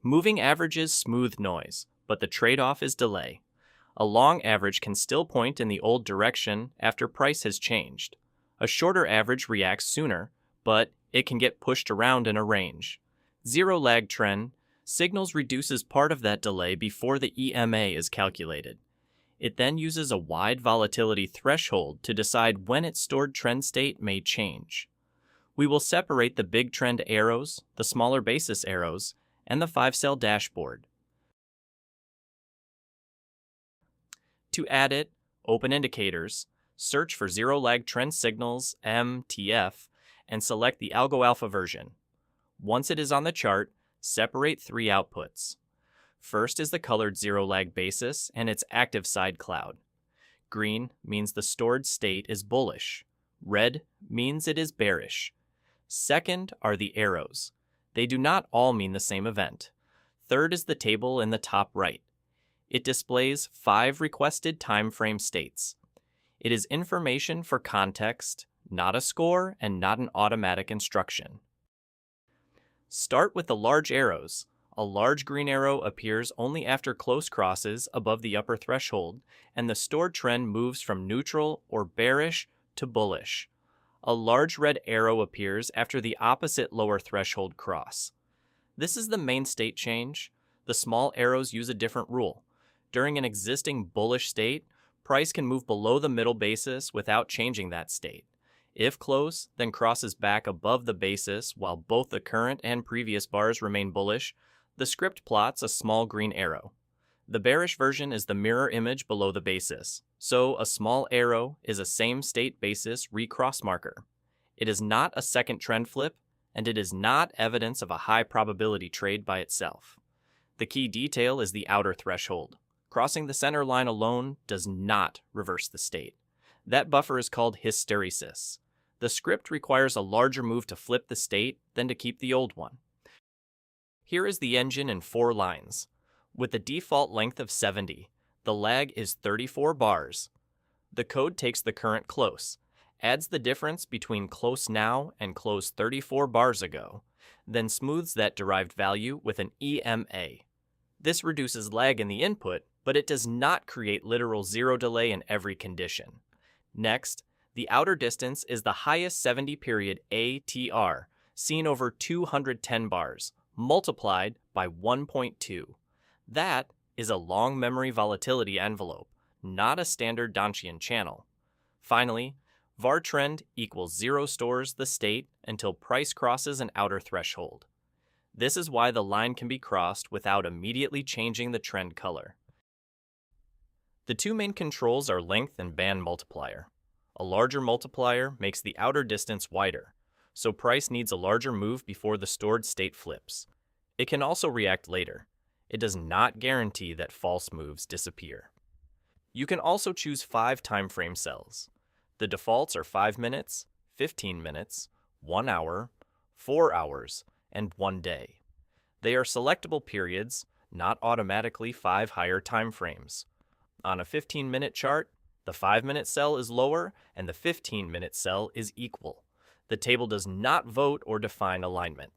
Moving averages smooth noise, but the trade-off is delay. A long average can still point in the old direction after price has changed. A shorter average reacts sooner, but it can get pushed around in a range. Zero lag trend signals reduces part of that delay before the EMA is calculated. It then uses a wide volatility threshold to decide when its stored trend state may change. We will separate the big trend arrows, the smaller basis arrows, and the 5-cell dashboard. To add it, open Indicators, search for Zero Lag Trend Signals, MTF, and select the AlgoAlpha version. Once it is on the chart, separate three outputs. First is the colored zero lag basis and its active side cloud. Green means the stored state is bullish. Red means it is bearish. Second are the arrows. They do not all mean the same event. Third is the table in the top right. It displays 5 requested time frame states. It is information for context, not a score and not an automatic instruction. Start with the large arrows. A large green arrow appears only after close crosses above the upper threshold, and the stored trend moves from neutral or bearish to bullish. A large red arrow appears after the opposite lower threshold cross. This is the main state change. The small arrows use a different rule. During an existing bullish state, price can move below the middle basis without changing that state. If close, then crosses back above the basis while both the current and previous bars remain bullish. The script plots a small green arrow. The bearish version is the mirror image below the basis, so a small arrow is a same state basis recross marker. It is not a second trend flip, and it is not evidence of a high probability trade by itself. The key detail is the outer threshold. Crossing the center line alone does not reverse the state. That buffer is called hysteresis. The script requires a larger move to flip the state than to keep the old one. Here is the engine in 4 lines. With the default length of 70, the lag is 34 bars. The code takes the current close, adds the difference between close now and close 34 bars ago, then smooths that derived value with an EMA. This reduces lag in the input, but it does not create literal zero delay in every condition. Next, the outer distance is the highest 70-period ATR, seen over 210 bars, multiplied by 1.2. That is a long memory volatility envelope, not a standard Donchian channel. Finally, var trend equals 0 stores the state until price crosses an outer threshold. This is why the line can be crossed without immediately changing the trend color. The two main controls are length and band multiplier. A larger multiplier makes the outer distance wider, so price needs a larger move before the stored state flips. It can also react later. It does not guarantee that false moves disappear. You can also choose 5 timeframe cells. The defaults are 5 minutes, 15 minutes, 1 hour, 4 hours, and 1 day. They are selectable periods, not automatically 5 higher timeframes. On a 15-minute chart, the 5-minute cell is lower and the 15-minute cell is equal. The table does not vote or define alignment.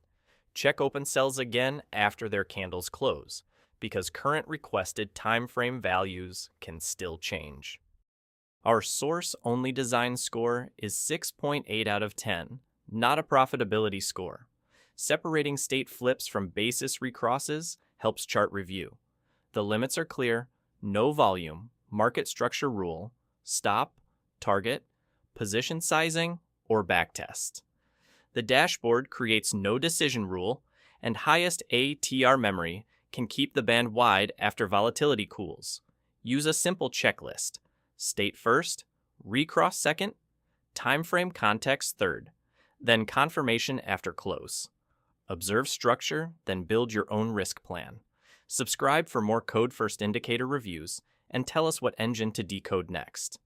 Check open cells again after their candles close, because current requested time frame values can still change. Our source-only design score is 6.8 out of 10, not a profitability score. Separating state flips from basis recrosses helps chart review. The limits are clear: no volume, market structure rule, stop, target, position sizing, or backtest. The dashboard creates no decision rule, and highest ATR memory can keep the band wide after volatility cools. Use a simple checklist: state first, recross second, timeframe context third, then confirmation after close. Observe structure, then build your own risk plan. Subscribe for more Code First Indicator reviews, and tell us what engine to decode next.